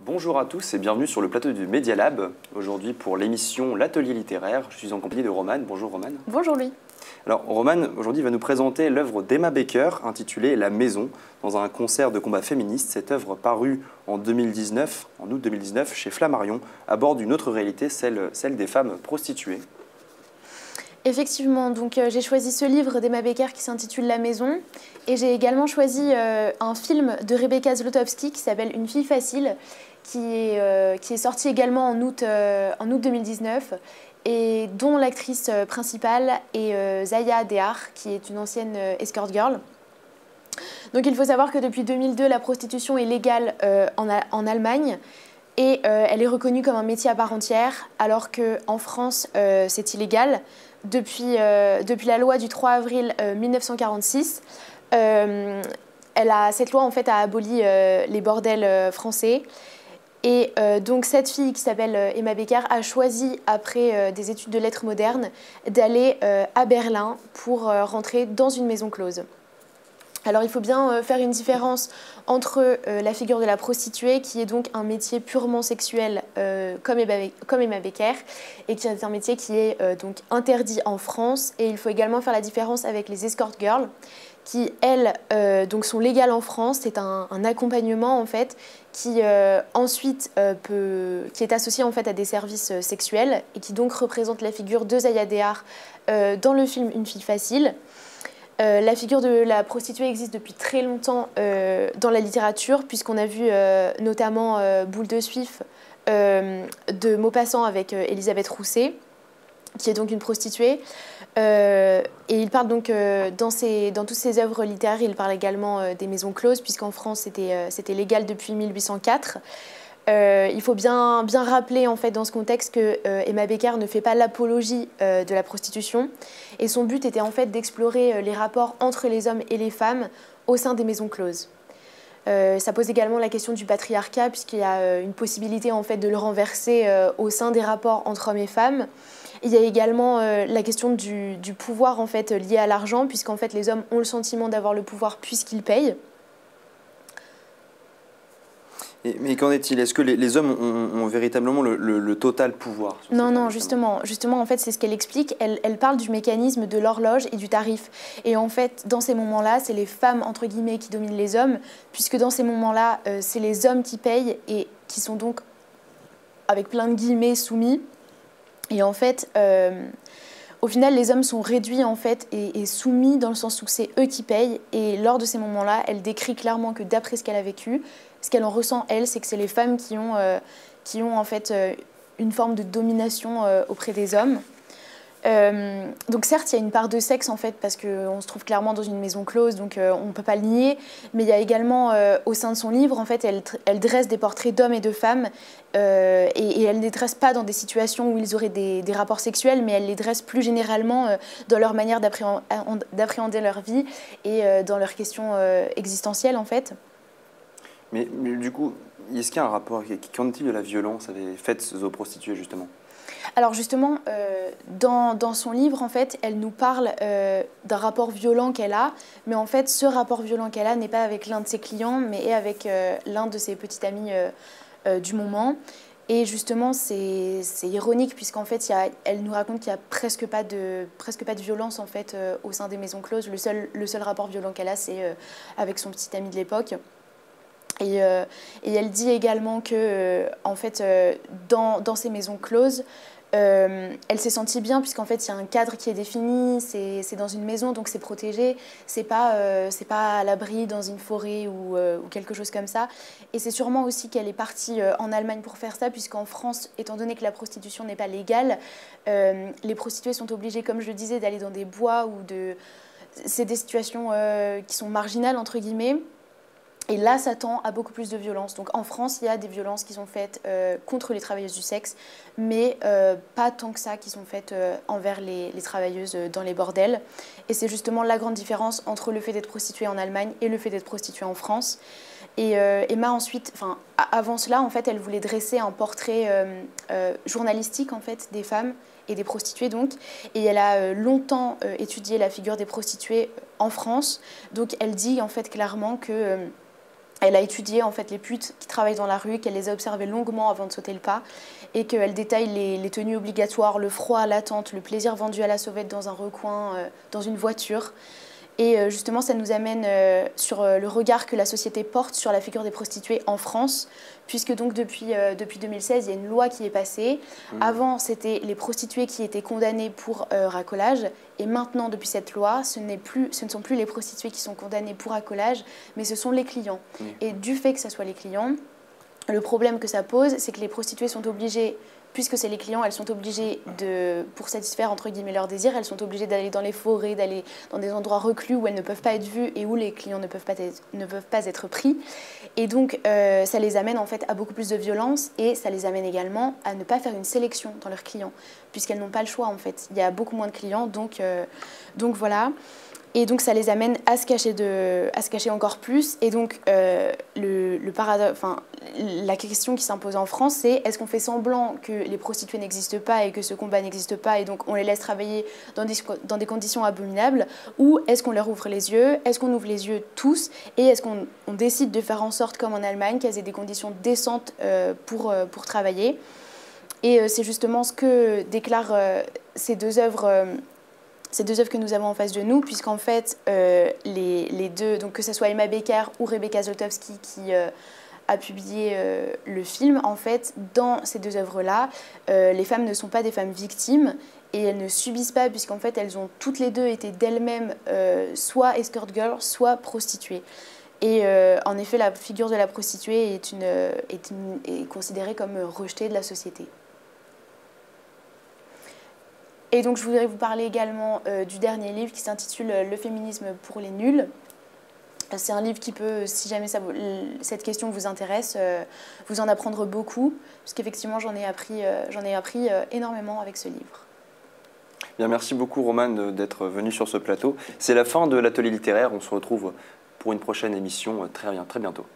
Bonjour à tous et bienvenue sur le plateau du Media Lab. Aujourd'hui pour l'émission L'Atelier littéraire, je suis en compagnie de Romane. Bonjour Romane. Bonjour Louis. Alors Romane, aujourd'hui va nous présenter l'œuvre d'Emma Baker intitulée La Maison, dans un concert de combat féministe. Cette œuvre parue en 2019, en août 2019 chez Flammarion, aborde une autre réalité, celle des femmes prostituées. Effectivement, donc j'ai choisi ce livre d'Emma Baker qui s'intitule La Maison et j'ai également choisi un film de Rebecca Zlotowski qui s'appelle Une fille facile qui est sorti également en août 2019 et dont l'actrice principale est Zaya Dehar qui est une ancienne escort girl. Donc il faut savoir que depuis 2002 la prostitution est légale en Allemagne. Et elle est reconnue comme un métier à part entière, alors qu'en France, c'est illégal. Depuis la loi du 3 avril 1946, cette loi en fait, a aboli les bordels français. Et donc cette fille qui s'appelle Emma Baker a choisi, après des études de lettres modernes, d'aller à Berlin pour rentrer dans une maison close. Alors il faut bien faire une différence entre la figure de la prostituée, qui est donc un métier purement sexuel comme Emma Baker, et qui est un métier qui est donc interdit en France. Et il faut également faire la différence avec les escort girls, qui elles donc sont légales en France. C'est un accompagnement en fait qui ensuite qui est associé en fait à des services sexuels et qui donc représente la figure de Zaya Dehar dans le film Une fille facile. La figure de la prostituée existe depuis très longtemps dans la littérature, puisqu'on a vu notamment Boule de Suif de Maupassant avec Elisabeth Rousset, qui est donc une prostituée. Et il parle donc, dans toutes ses œuvres littéraires, il parle également des maisons closes, puisqu'en France, c'était légal depuis 1804. Il faut bien rappeler en fait, dans ce contexte que Emma Baker ne fait pas l'apologie de la prostitution et son but était en fait d'explorer les rapports entre les hommes et les femmes au sein des maisons closes. Ça pose également la question du patriarcat puisqu'il y a une possibilité en fait, de le renverser au sein des rapports entre hommes et femmes. Il y a également la question du pouvoir en fait, lié à l'argent puisqu'en fait, les hommes ont le sentiment d'avoir le pouvoir puisqu'ils payent. Mais qu'en est-il? Est-ce que les hommes ont véritablement le total pouvoir sur Non, ces non, femmes, justement, en fait, c'est ce qu'elle explique. Elle parle du mécanisme de l'horloge et du tarif. Et en fait, dans ces moments-là, c'est les femmes, entre guillemets, qui dominent les hommes, puisque dans ces moments-là, c'est les hommes qui payent et qui sont donc, avec plein de guillemets, soumis. Et en fait, au final, les hommes sont réduits en fait, et soumis dans le sens où c'est eux qui payent. Et lors de ces moments-là, elle décrit clairement que d'après ce qu'elle a vécu, ce qu'elle en ressent, elle, c'est que c'est les femmes qui ont en fait, une forme de domination auprès des hommes. Donc certes, il y a une part de sexe en fait, parce qu'on se trouve clairement dans une maison close, donc on ne peut pas le nier. Mais il y a également, au sein de son livre, en fait, elle dresse des portraits d'hommes et de femmes. Et elle ne les dresse pas dans des situations où ils auraient des rapports sexuels, mais elle les dresse plus généralement dans leur manière d'appréhender leur vie et dans leurs questions existentielles en fait. mais du coup, est-ce qu'il y a un rapport? Qu'en est-il de la violence faite aux prostituées justement? Alors justement, dans son livre, en fait, elle nous parle d'un rapport violent qu'elle a, mais en fait, ce rapport violent qu'elle a n'est pas avec l'un de ses clients, mais avec l'un de ses petits amis du moment. Et justement, c'est ironique, puisqu'en fait, elle nous raconte qu'il n'y a presque pas de violence en fait, au sein des maisons closes. Le seul rapport violent qu'elle a, c'est avec son petit ami de l'époque. Et elle dit également que, en fait, dans ces maisons closes, elle s'est sentie bien puisqu'en fait il y a un cadre qui est défini, c'est dans une maison donc c'est protégé, c'est pas à l'abri dans une forêt ou quelque chose comme ça. Et c'est sûrement aussi qu'elle est partie en Allemagne pour faire ça puisqu'en France, étant donné que la prostitution n'est pas légale, les prostituées sont obligées, comme je le disais, d'aller dans des bois ou c'est des situations qui sont marginales entre guillemets. Et là, ça tend à beaucoup plus de violence. Donc en France, il y a des violences qui sont faites contre les travailleuses du sexe, mais pas tant que ça qui sont faites envers les travailleuses dans les bordels. Et c'est justement la grande différence entre le fait d'être prostituée en Allemagne et le fait d'être prostituée en France. Et Emma ensuite, enfin avant cela, en fait, elle voulait dresser un portrait journalistique en fait des femmes et des prostituées donc. Et elle a longtemps étudié la figure des prostituées en France. Donc elle dit en fait clairement que Elle a étudié en fait les putes qui travaillent dans la rue, qu'elle les a observées longuement avant de sauter le pas et qu'elle détaille les tenues obligatoires, le froid, l'attente, le plaisir vendu à la sauvette dans un recoin, dans une voiture. Et justement, ça nous amène sur le regard que la société porte sur la figure des prostituées en France, puisque donc depuis 2016, il y a une loi qui est passée. Avant, c'était les prostituées qui étaient condamnées pour racolage, et maintenant, depuis cette loi, ce ne sont plus les prostituées qui sont condamnées pour racolage, mais ce sont les clients. Et du fait que ce soit les clients, le problème que ça pose, c'est que les prostituées sont obligées, puisque c'est les clients, elles sont obligées, pour satisfaire entre guillemets leurs désirs, elles sont obligées d'aller dans les forêts, d'aller dans des endroits reclus où elles ne peuvent pas être vues et où les clients ne peuvent pas être pris. Et donc, ça les amène en fait à beaucoup plus de violence et ça les amène également à ne pas faire une sélection dans leurs clients, puisqu'elles n'ont pas le choix en fait. Il y a beaucoup moins de clients, donc voilà. Et donc, ça les amène à se cacher encore plus. Et donc, la question qui s'impose en France, c'est est-ce qu'on fait semblant que les prostituées n'existent pas et que ce combat n'existe pas et donc on les laisse travailler dans des conditions abominables, ou est-ce qu'on leur ouvre les yeux, est-ce qu'on ouvre les yeux tous et est-ce qu'on décide de faire en sorte, comme en Allemagne, qu'elles aient des conditions décentes pour travailler. Et c'est justement ce que déclarent ces deux œuvres que nous avons en face de nous, puisqu'en fait, les deux, donc que ce soit Emma Becker ou Rebecca Zlotowski qui a publié le film, en fait, dans ces deux œuvres-là, les femmes ne sont pas des femmes victimes et elles ne subissent pas, puisqu'en fait, elles ont toutes les deux été d'elles-mêmes soit escort girl, soit prostituées. Et en effet, la figure de la prostituée est considérée comme rejetée de la société. Et donc, je voudrais vous parler également du dernier livre qui s'intitule « Le féminisme pour les nuls ». C'est un livre qui peut, si jamais cette question vous intéresse, vous en apprendre beaucoup, puisqu'effectivement, j'en ai appris énormément avec ce livre. Bien, merci beaucoup, Romane, d'être venue sur ce plateau. C'est la fin de l'atelier littéraire. On se retrouve pour une prochaine émission très bientôt.